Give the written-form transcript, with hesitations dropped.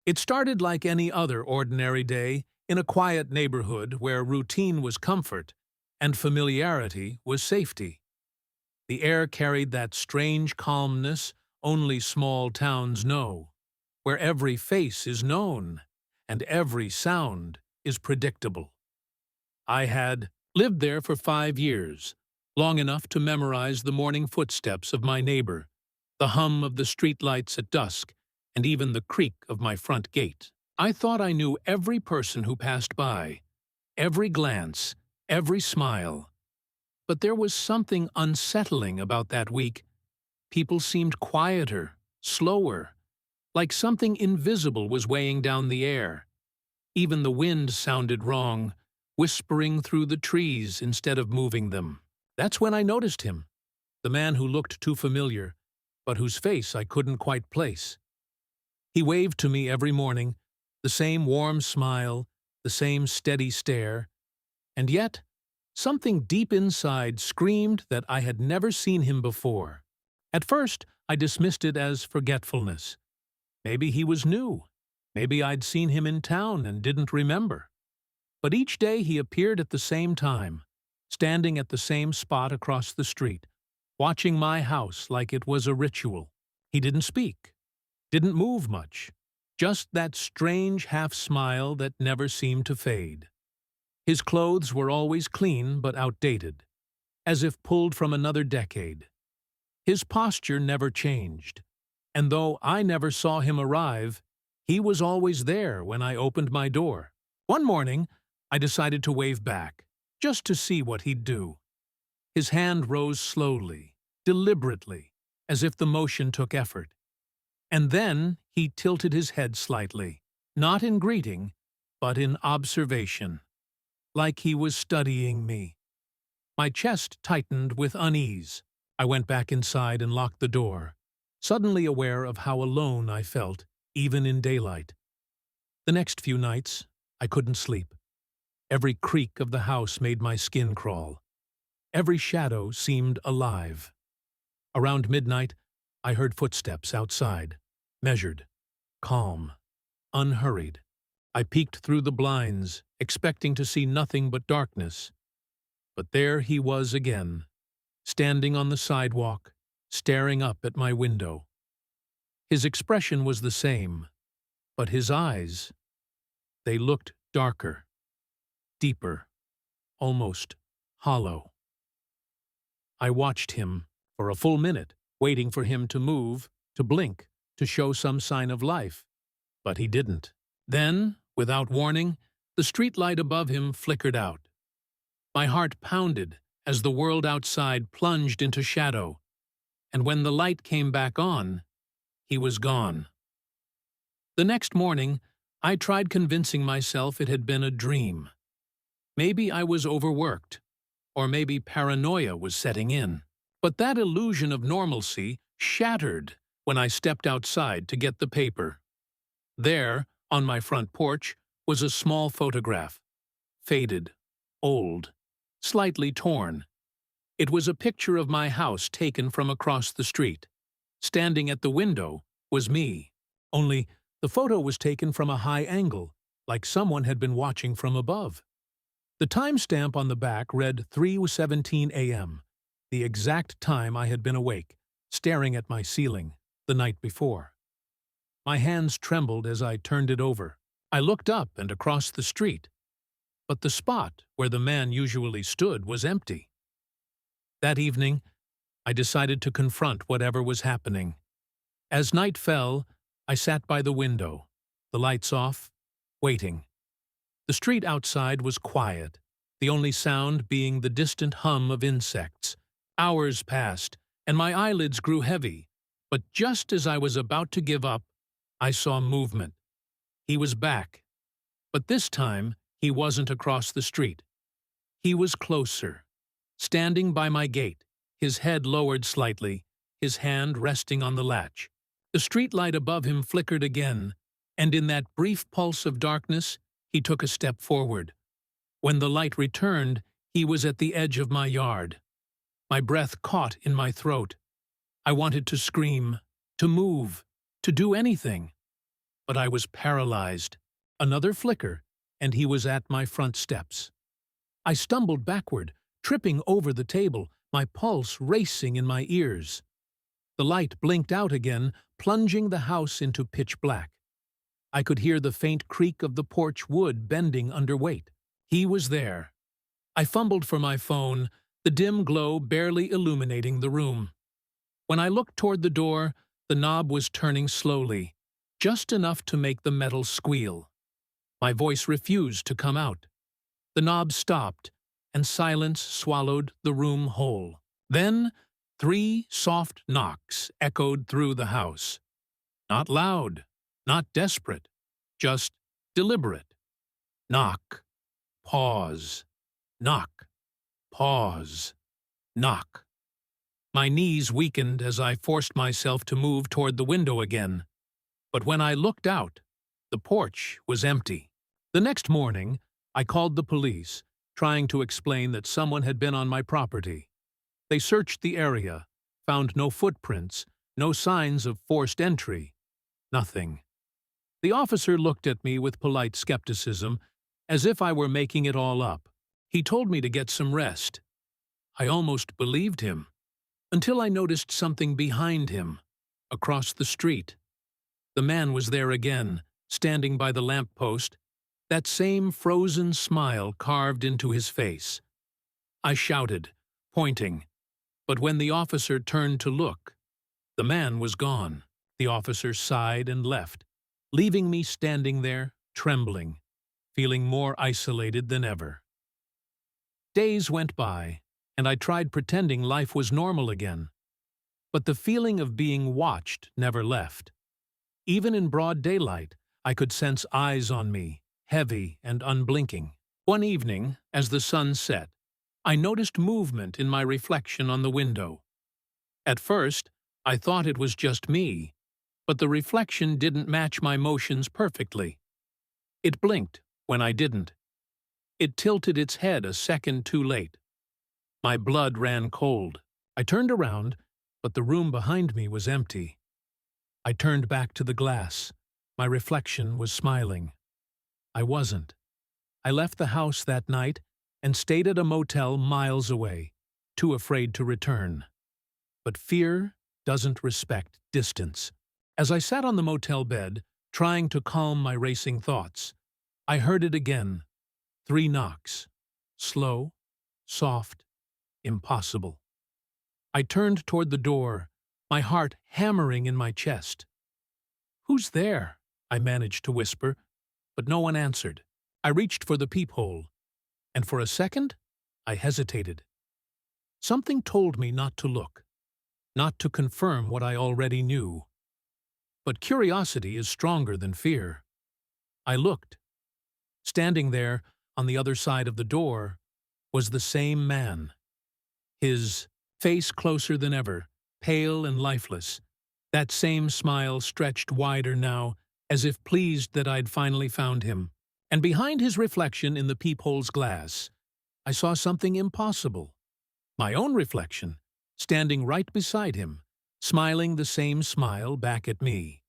It started like any other ordinary day in a quiet neighborhood where routine was comfort and familiarity was safety. The air carried that strange calmness only small towns know, where every face is known and every sound is predictable. I had lived there for 5 years, long enough to memorize the morning footsteps of my neighbor, the hum of the streetlights at dusk, and even the creak of my front gate. I thought I knew every person who passed by, every glance, every smile. But there was something unsettling about that week. People seemed quieter, slower, like something invisible was weighing down the air. Even the wind sounded wrong, whispering through the trees instead of moving them. That's when I noticed him, the man who looked too familiar, but whose face I couldn't quite place. He waved to me every morning, the same warm smile, the same steady stare, and yet something deep inside screamed that I had never seen him before. At first, I dismissed it as forgetfulness. Maybe he was new. Maybe I'd seen him in town and didn't remember. But each day he appeared at the same time, standing at the same spot across the street, watching my house like it was a ritual. He didn't speak, didn't move much, just that strange half-smile that never seemed to fade. His clothes were always clean but outdated, as if pulled from another decade. His posture never changed, and though I never saw him arrive, he was always there when I opened my door. One morning, I decided to wave back, just to see what he'd do. His hand rose slowly, deliberately, as if the motion took effort. And then he tilted his head slightly, not in greeting, but in observation, like he was studying me. My chest tightened with unease. I went back inside and locked the door, suddenly aware of how alone I felt, even in daylight. The next few nights, I couldn't sleep. Every creak of the house made my skin crawl. Every shadow seemed alive. Around midnight, I heard footsteps outside, measured, calm, unhurried. I peeked through the blinds, expecting to see nothing but darkness. But there he was again, standing on the sidewalk, staring up at my window. His expression was the same, but his eyes, they looked darker, deeper, almost hollow. I watched him for a full minute, waiting for him to move, to blink, to show some sign of life. But he didn't. Then, without warning, the streetlight above him flickered out. My heart pounded as the world outside plunged into shadow, and when the light came back on, he was gone. The next morning, I tried convincing myself it had been a dream. Maybe I was overworked, or maybe paranoia was setting in. But that illusion of normalcy shattered when I stepped outside to get the paper. There, on my front porch, was a small photograph. Faded, old, slightly torn. It was a picture of my house taken from across the street. Standing at the window was me, only the photo was taken from a high angle, like someone had been watching from above. The timestamp on the back read 3:17 a.m., the exact time I had been awake, staring at my ceiling the night before. My hands trembled as I turned it over. I looked up and across the street, but the spot where the man usually stood was empty. That evening, I decided to confront whatever was happening. As night fell, I sat by the window, the lights off, waiting. The street outside was quiet, the only sound being the distant hum of insects. Hours passed, and my eyelids grew heavy, but just as I was about to give up, I saw movement. He was back, but this time he wasn't across the street. He was closer, standing by my gate, his head lowered slightly, his hand resting on the latch. The streetlight above him flickered again, and in that brief pulse of darkness, he took a step forward. When the light returned, he was at the edge of my yard. My breath caught in my throat. I wanted to scream, to move, to do anything. but I was paralyzed. Another flicker, and he was at my front steps. I stumbled backward, tripping over the table, my pulse racing in my ears. The light blinked out again, plunging the house into pitch black. I could hear the faint creak of the porch wood bending under weight. He was there. I fumbled for my phone, the dim glow barely illuminating the room. When I looked toward the door, the knob was turning slowly, just enough to make the metal squeal. My voice refused to come out. The knob stopped, and silence swallowed the room whole. Then, 3 soft knocks echoed through the house. Not loud, not desperate, just deliberate. Knock, pause, knock, pause, knock. My knees weakened as I forced myself to move toward the window again. But when I looked out, the porch was empty. The next morning, I called the police, trying to explain that someone had been on my property. They searched the area, found no footprints, no signs of forced entry. Nothing. The officer looked at me with polite skepticism, as if I were making it all up. He told me to get some rest. I almost believed him, until I noticed something behind him, across the street. The man was there again, standing by the lamppost, that same frozen smile carved into his face. I shouted, pointing, but when the officer turned to look, the man was gone. The officer sighed and left, leaving me standing there, trembling, feeling more isolated than ever. Days went by, and I tried pretending life was normal again. But the feeling of being watched never left. Even in broad daylight, I could sense eyes on me, heavy and unblinking. One evening, as the sun set, I noticed movement in my reflection on the window. At first, I thought it was just me, but the reflection didn't match my motions perfectly. It blinked when I didn't. It tilted its head a second too late. My blood ran cold. I turned around, but the room behind me was empty. I turned back to the glass. My reflection was smiling. I wasn't. I left the house that night and stayed at a motel miles away, too afraid to return. But fear doesn't respect distance. As I sat on the motel bed, trying to calm my racing thoughts, I heard it again. 3 knocks. Slow, soft, impossible. I turned toward the door, my heart hammering in my chest. "Who's there?" I managed to whisper, but no one answered. I reached for the peephole, and for a second, I hesitated. Something told me not to look, not to confirm what I already knew. But curiosity is stronger than fear. I looked. Standing there, on the other side of the door, was the same man. His face closer than ever, pale and lifeless. That same smile stretched wider now, as if pleased that I'd finally found him. And behind his reflection in the peephole's glass, I saw something impossible. My own reflection, standing right beside him, smiling the same smile back at me.